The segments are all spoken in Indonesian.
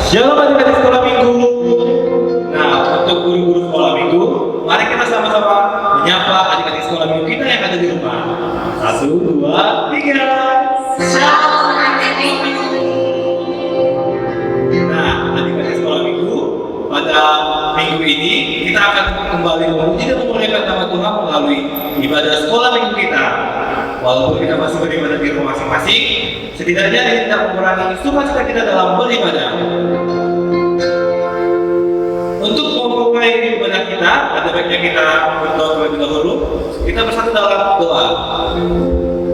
Shalom adik-adik sekolah minggu. Nah, untuk guru-guru sekolah minggu, mari kita sama-sama menyapa adik-adik sekolah minggu kita yang ada di rumah. 1, 2, 3. Shalom adik-adik. Nah, adik-adik sekolah minggu, pada minggu ini kita akan kembali memuji dan memuliakan nama Tuhan melalui ibadah sekolah minggu kita. Walaupun kita masih beribadah di rumah masing-masing, setidaknya ini tidak mengurangi sukacita kita dalam beribadah. Untuk memulai ibadah kita, ada baiknya kita berdoa terlebih dahulu. Kita bersatu dalam doa.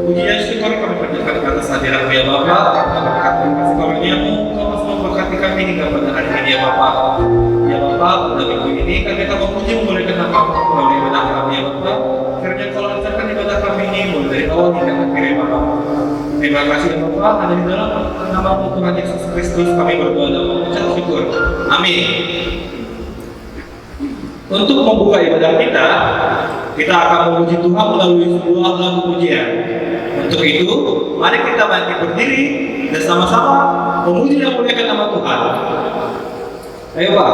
Puji dan syukur kami panjatkan atas hadirat ya Bapa, berkat dan kasih karunia-Mu, Kau semua berkati kami hingga pada hari ini ya Bapa. Ya Bapa, pada minggu ini kami akan memuji memuliakan nama-Mu melalui ibadah kami ya Bapa. Kiranya Kau lancarkan ibadah kami ini mulai dari awal hingga akhir ya Bapa. Terima kasih ya Bapa, hanya di dalam nama-Mu Tuhan Yesus Kristus kami berdoa dan mengucap syukur. Amin. Untuk membuka ibadah kita akan memuji Tuhan melalui sebuah lagu pujian. Untuk itu, mari kita bangkit berdiri dan sama-sama memuji dan memuliakan nama Tuhan. Ayo Pak.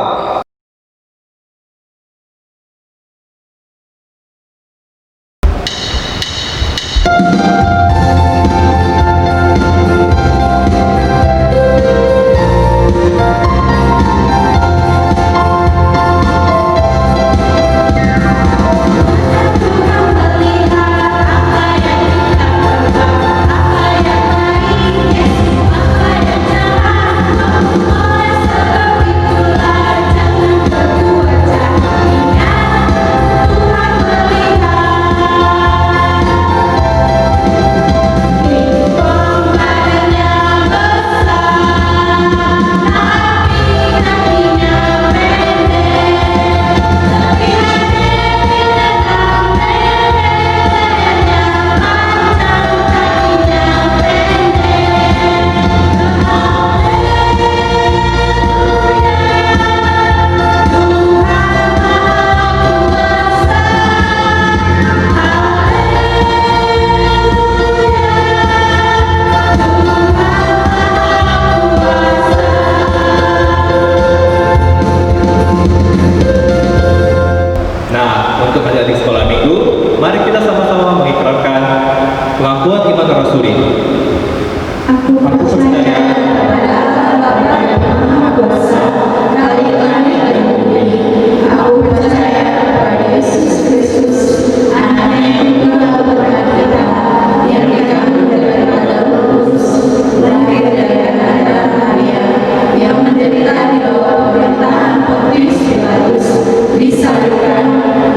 Pengakuan iman rasuli. Aku percaya pada Allah Bapa yang Maha Kuasa, Khalik langit dan bumi. Aku percaya pada Yesus Kristus, Anaknya yang tunggal Tuhan kita, yang dikandung daripada Roh Kudus, lahir dari anak Maria, yang menderita di bawah pemerintahan Pontius Pilatus, disalibkan,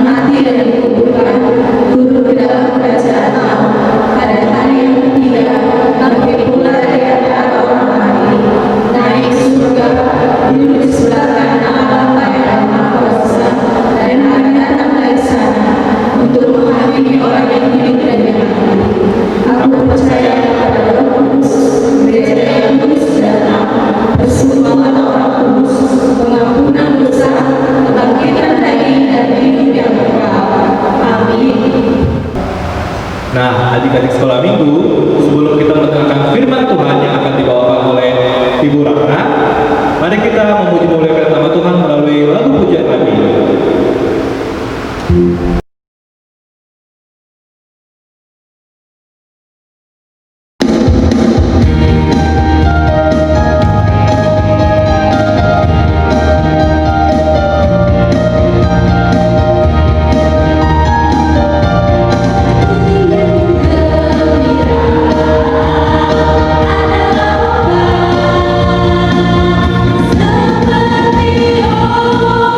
mati dan dikuburkan, turun ke dalam kerajaan Allah. Pada hari yang ketiga, bangkit pula dari antara orang mati, naik surga, duduk di sebelah kanan Allah Bapa yang Maha Kuasa, dan akan datang dari sana untuk menghakimi orang yang hidup dan yang mati. Aku percaya pada Roh Kudus, gereja yang kudus dan am, persekutuan orang kudus, pengampunan dosa, kebangkitan daging dan hidup yang kekal. Amin. Nah, adik-adik sekolah minggu, sebelum kita mendengarkan firman Tuhan yang akan dibawakan oleh Ibu Ratna, mari kita memuji memuliakan nama Tuhan melalui lagu pujian kami.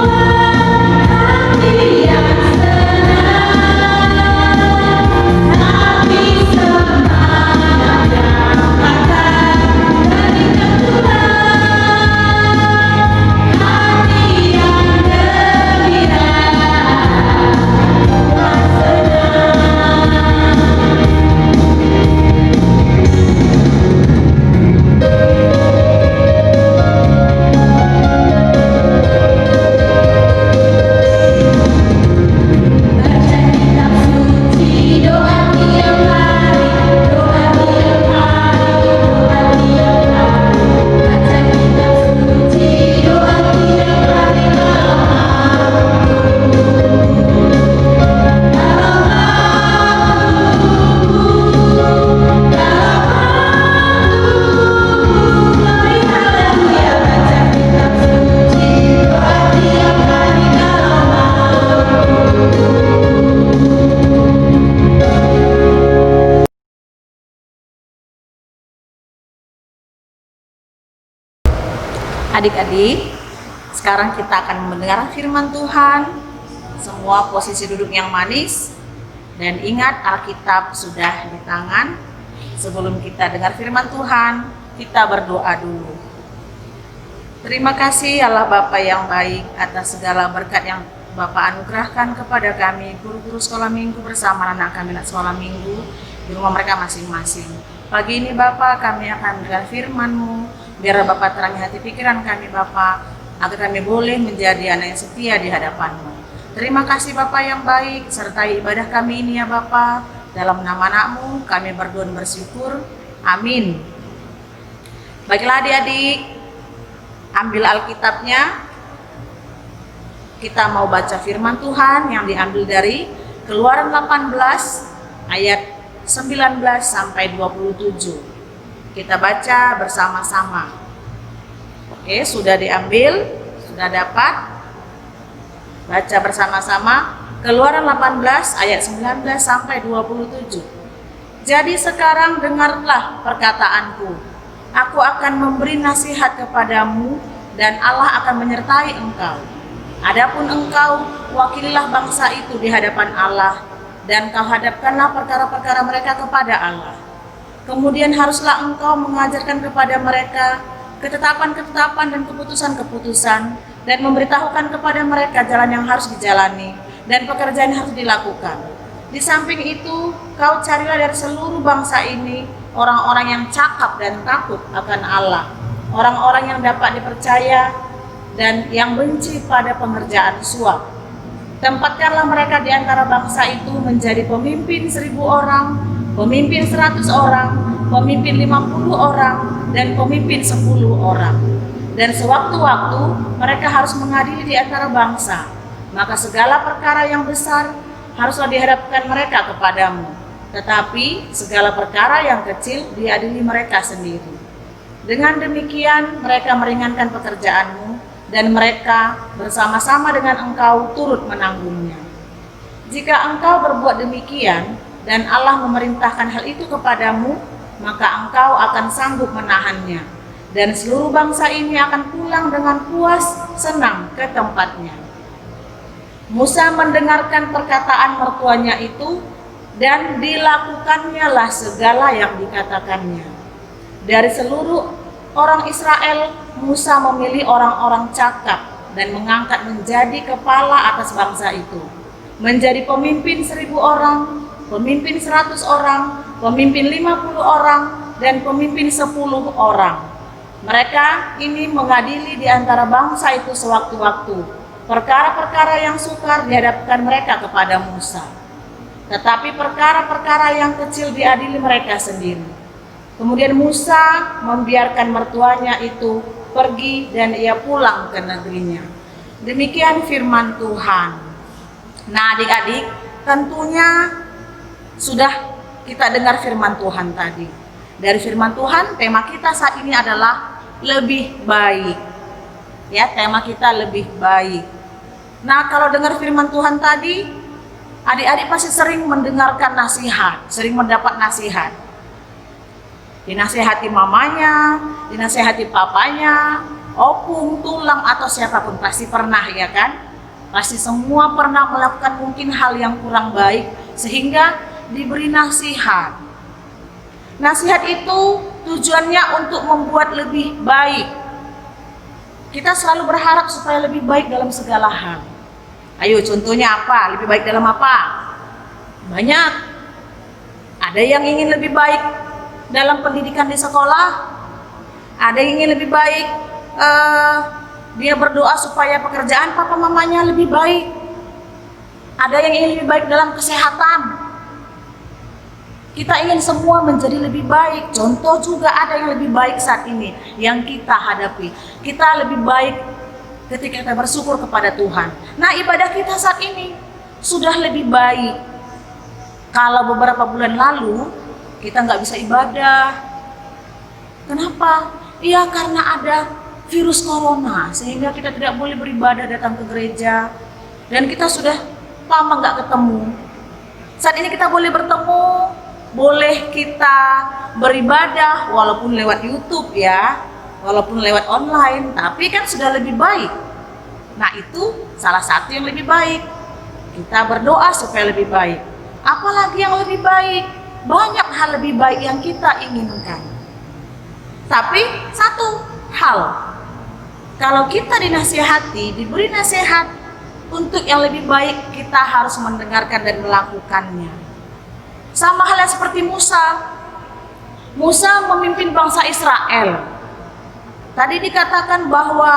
Seperti Adik-adik, sekarang kita akan mendengar firman Tuhan. Semua posisi duduk yang manis. Dan ingat, Alkitab sudah di tangan. Sebelum kita dengar firman Tuhan, kita berdoa dulu. Terima kasih Allah Bapa yang baik atas segala berkat yang Bapak anugerahkan kepada kami, guru-guru sekolah minggu bersama anak kami anak sekolah minggu di rumah mereka masing-masing. Pagi ini Bapak, kami akan mendengar firman-Mu. Biar Bapak terangi hati pikiran kami Bapak, agar kami boleh menjadi anak yang setia di hadapan-Mu. Terima kasih Bapak yang baik, sertai ibadah kami ini ya Bapak. Dalam nama anak-Mu kami berdoa dan bersyukur. Amin. Baiklah adik-adik, ambil Alkitabnya. Kita mau baca firman Tuhan yang diambil dari Keluaran 18 ayat 19 sampai 27. Kita baca bersama-sama. Oke, sudah diambil? Sudah dapat? Baca bersama-sama Keluaran 18 ayat 19 sampai 27. Jadi sekarang dengarlah perkataanku. Aku akan memberi nasihat kepadamu dan Allah akan menyertai engkau. Adapun engkau, wakililah bangsa itu di hadapan Allah dan kau hadapkanlah perkara-perkara mereka kepada Allah. Kemudian haruslah engkau mengajarkan kepada mereka ketetapan-ketetapan dan keputusan-keputusan dan memberitahukan kepada mereka jalan yang harus dijalani dan pekerjaan yang harus dilakukan. Di samping itu, kau carilah dari seluruh bangsa ini orang-orang yang cakap dan takut akan Allah, orang-orang yang dapat dipercaya dan yang benci pada pengerjaan suap. Tempatkanlah mereka di antara bangsa itu menjadi pemimpin 1.000 orang, pemimpin 100 orang, pemimpin 50 orang, dan pemimpin 10 orang. Dan sewaktu-waktu mereka harus mengadili di antara bangsa. Maka segala perkara yang besar haruslah dihadapkan mereka kepadamu. Tetapi segala perkara yang kecil diadili mereka sendiri. Dengan demikian mereka meringankan pekerjaanmu dan mereka bersama-sama dengan engkau turut menanggungnya. Jika engkau berbuat demikian dan Allah memerintahkan hal itu kepadamu, maka engkau akan sanggup menahannya, dan seluruh bangsa ini akan pulang dengan puas senang ke tempatnya. Musa mendengarkan perkataan mertuanya itu, dan dilakukannya lah segala yang dikatakannya. Dari seluruh orang Israel, Musa memilih orang-orang cakap dan mengangkat menjadi kepala atas bangsa itu, menjadi pemimpin 1.000 orang, pemimpin 100 orang, pemimpin 50 orang, dan pemimpin 10 orang. Mereka ini mengadili di antara bangsa itu sewaktu-waktu. Perkara-perkara yang sukar dihadapkan mereka kepada Musa. Tetapi perkara-perkara yang kecil diadili mereka sendiri. Kemudian Musa membiarkan mertuanya itu pergi dan ia pulang ke negerinya. Demikian firman Tuhan. Nah adik-adik, tentunya sudah kita dengar firman Tuhan tadi. Dari firman Tuhan, tema kita saat ini adalah lebih baik. Ya, tema kita lebih baik. Nah, kalau dengar firman Tuhan tadi, adik-adik pasti sering mendengarkan nasihat, sering mendapat nasihat. Dinasihati mamanya, dinasihati papanya, opung, tulang, atau siapapun pasti pernah, ya kan? Pasti semua pernah melakukan mungkin hal yang kurang baik sehingga diberi nasihat. Nasihat itu tujuannya untuk membuat lebih baik. Kita selalu berharap supaya lebih baik dalam segala hal. Ayo contohnya apa? Lebih baik dalam apa? Banyak. Ada yang ingin lebih baik dalam pendidikan di sekolah. Ada yang ingin lebih baik dia berdoa supaya pekerjaan papa mamanya lebih baik. Ada yang ingin lebih baik dalam kesehatan. Kita ingin semua menjadi lebih baik. Contoh juga ada yang lebih baik saat ini yang kita hadapi. Kita lebih baik ketika kita bersyukur kepada Tuhan. Nah, ibadah kita saat ini sudah lebih baik. Kalau beberapa bulan lalu kita nggak bisa ibadah. Kenapa? Iya, karena ada virus corona sehingga kita tidak boleh beribadah, datang ke gereja, dan kita sudah lama nggak ketemu. Saat ini kita boleh bertemu, boleh kita beribadah walaupun lewat YouTube ya. walaupun lewat online, tapi kan sudah lebih baik. Nah, itu salah satu yang lebih baik. Kita berdoa supaya lebih baik. Apalagi yang lebih baik? Banyak hal lebih baik yang kita inginkan. Tapi satu hal, kalau kita dinasihati, diberi nasihat untuk yang lebih baik, kita harus mendengarkan dan melakukannya. Sama halnya seperti Musa. Musa memimpin bangsa Israel. Tadi dikatakan bahwa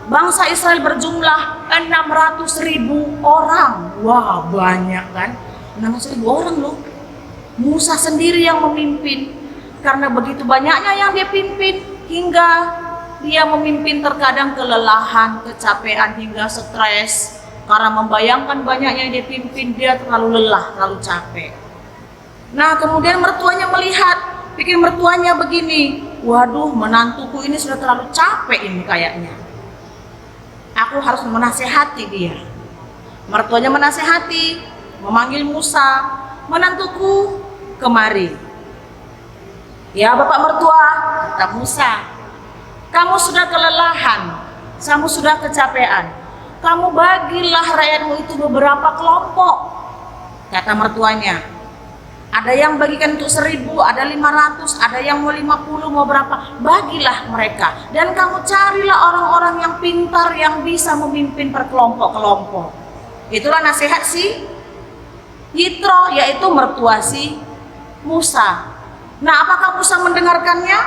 bangsa Israel berjumlah 600.000 orang. Wah, banyak kan? 600.000 orang loh. Musa sendiri yang memimpin. Karena begitu banyaknya yang dia pimpin, hingga dia memimpin terkadang kelelahan, kecapean, hingga stres. Karena membayangkan banyaknya yang dia pimpin, dia terlalu lelah, terlalu capek. Nah, kemudian mertuanya melihat, pikir mertuanya begini, waduh, menantuku ini sudah terlalu capek ini kayaknya. Aku harus menasehati dia. Mertuanya menasehati, memanggil Musa, menantuku kemari. Ya Bapak mertua, kata Musa, kamu sudah kelelahan, kamu sudah kecapean. Kamu bagilah rakyatmu itu beberapa kelompok, kata mertuanya. Ada yang bagikan untuk 1.000, ada 500, ada yang mau 50, mau berapa, bagilah mereka. Dan kamu carilah orang-orang yang pintar, yang bisa memimpin perkelompok-kelompok. Itulah nasihat si Yitro, yaitu mertua si Musa. Nah, apakah Musa mendengarkannya?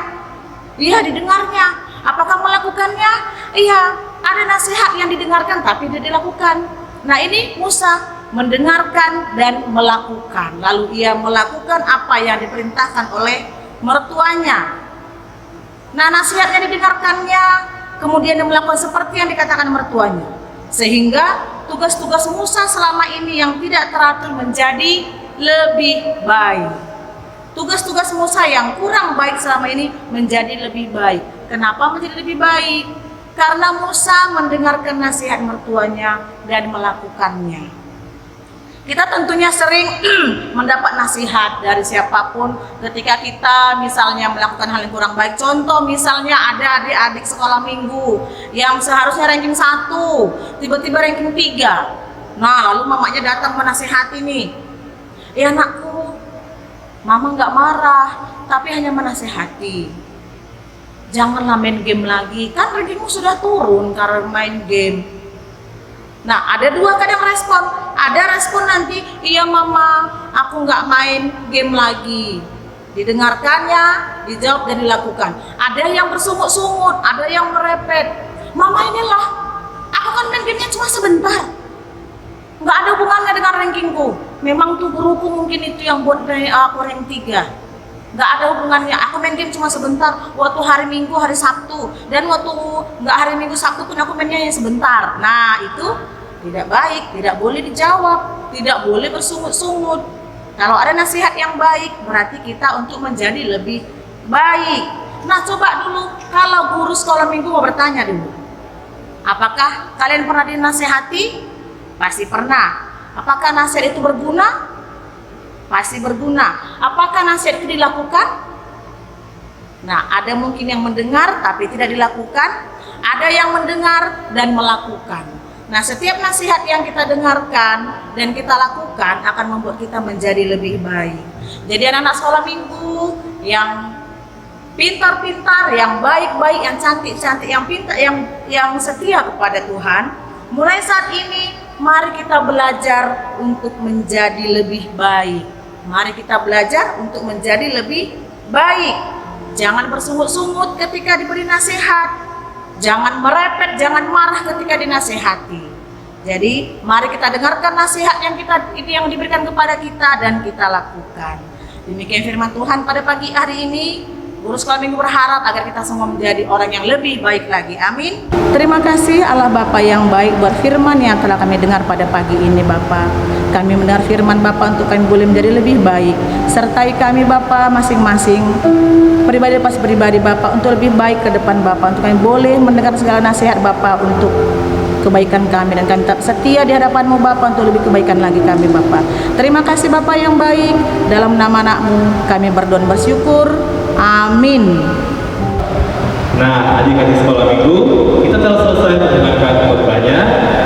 Iya, didengarnya. Apakah melakukannya? Iya, ada nasihat yang didengarkan tapi tidak dilakukan. Nah, ini Musa mendengarkan dan melakukan. Lalu ia melakukan apa yang diperintahkan oleh mertuanya. Nah, nasihatnya didengarkannya, kemudian dia melakukan seperti yang dikatakan mertuanya. Sehingga tugas-tugas Musa selama ini yang tidak teratur menjadi lebih baik. Tugas-tugas Musa yang kurang baik selama ini menjadi lebih baik. Kenapa menjadi lebih baik? Karena Musa mendengarkan nasihat mertuanya dan melakukannya. Kita tentunya sering mendapat nasihat dari siapapun ketika kita misalnya melakukan hal yang kurang baik. Contoh misalnya ada adik-adik sekolah minggu yang seharusnya ranking 1, tiba-tiba ranking 3. Nah, lalu mamanya datang menasihati nih. Ya anakku, mama nggak marah, tapi hanya menasihati. Janganlah main game lagi, kan rankingmu sudah turun karena main game. Nah, ada dua kadang respon. Ada respon nanti, iya mama, aku nggak main game lagi. Didengarkannya, dijawab dan dilakukan. Ada yang bersungut-sungut, ada yang merepet. Mama inilah, aku kan main gamenya cuma sebentar. Nggak ada hubungannya dengan rankingku. Memang tuh guruku mungkin itu yang buat aku rank 3. Nggak ada hubungannya, aku main game cuma sebentar. Waktu hari Minggu, hari Sabtu. Dan waktu nggak hari Minggu, Sabtu pun aku mainnya hanya sebentar. Nah, itu tidak baik, tidak boleh dijawab, tidak boleh bersungut-sungut. Kalau ada nasihat yang baik, berarti kita untuk menjadi lebih baik. Nah, coba dulu, kalau guru sekolah minggu mau bertanya dulu. Apakah kalian pernah dinasihati? Pasti pernah. Apakah nasihat itu berguna? Pasti berguna. Apakah nasihat itu dilakukan? Nah, ada mungkin yang mendengar tapi tidak dilakukan. Ada yang mendengar dan melakukan. Nah, setiap nasihat yang kita dengarkan dan kita lakukan akan membuat kita menjadi lebih baik. Jadi anak-anak sekolah minggu yang pintar-pintar, yang baik-baik, yang cantik-cantik, yang pintar, yang setia kepada Tuhan, mulai saat ini mari kita belajar untuk menjadi lebih baik. Mari kita belajar untuk menjadi lebih baik. Jangan bersungut-sungut ketika diberi nasihat. Jangan merepet, jangan marah ketika dinasihati. Jadi, mari kita dengarkan nasihat yang diberikan kepada kita dan kita lakukan. Demikian firman Tuhan pada pagi hari ini. Guru sekolah minggu berharap agar kita semua menjadi orang yang lebih baik lagi. Amin. Terima kasih Allah Bapa yang baik buat firman yang telah kami dengar pada pagi ini Bapa. Kami mendengar firman Bapa untuk kami boleh menjadi lebih baik. Sertai kami Bapa masing-masing, pribadi pas pribadi Bapa, untuk lebih baik ke depan Bapa. Untuk kami boleh mendengar segala nasihat Bapa untuk kebaikan kami, dan kami tetap setia di hadapan-Mu Bapa untuk lebih kebaikan lagi kami Bapa. Terima kasih Bapa yang baik. Dalam nama anak-Mu kami berdoa bersyukur. Amin. Nah, adik-adik sekolah minggu, kita telah selesai mendengarkan khotbahnya.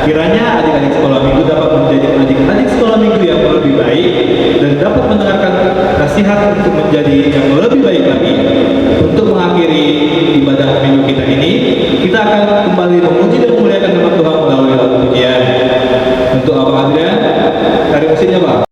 Kiranya adik-adik sekolah minggu dapat menjadi adik-adik sekolah minggu yang lebih baik dan dapat mendengarkan nasihat untuk menjadi yang lebih baik lagi. Untuk mengakhiri ibadah minggu kita ini, kita akan kembali memuji dan memuliakan nama Tuhan melalui lagu pujian. Untuk Abang Adrian, cari musiknya, Bang.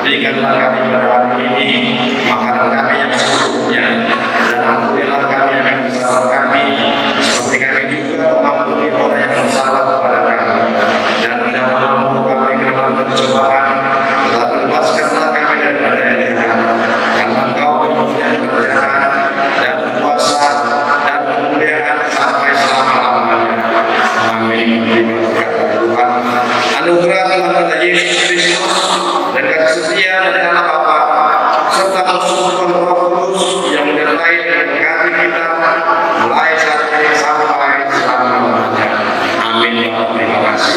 Berikanlah kami pada hari ini makanan kami yang secukupnya, dan ampunilah kami yang bersalah kami, seperti kami juga mengampuni orang yang bersalah kepada kami. Dan jangan membawa kami ke dalam pencobaan, tetapi lepaskanlah kami daripada yang jahat. Karena Engkau mempunyai kerajaan dan kuasa dan kemuliaan sampai selama-lamanya. Amin. Terima kasih Tuhan. Anugerah Tuhan Yesus Kristus dan kasih setia dari Allah Bapa serta persekutuan Roh Kudus yang menyertai dan mengasihi kita mulai saat ini sampai selama-lamanya. Amin. Terima kasih.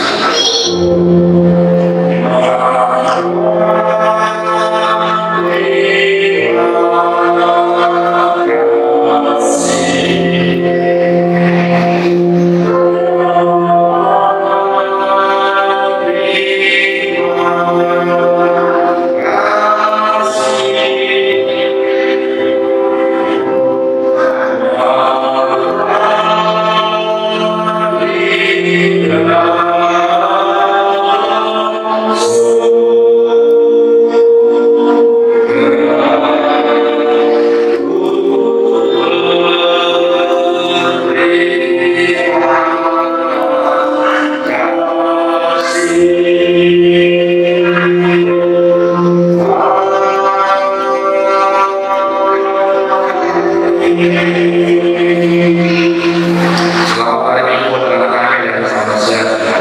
Selamat hari Minggu anak kami dan salam sejahtera.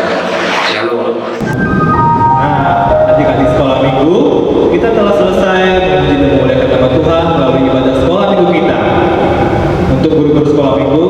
Shalom. Nah, adik-adik sekolah minggu, kita telah selesai memuji dan memuliakan nama Tuhan melalui ibadah sekolah minggu kita. Untuk guru-guru sekolah minggu,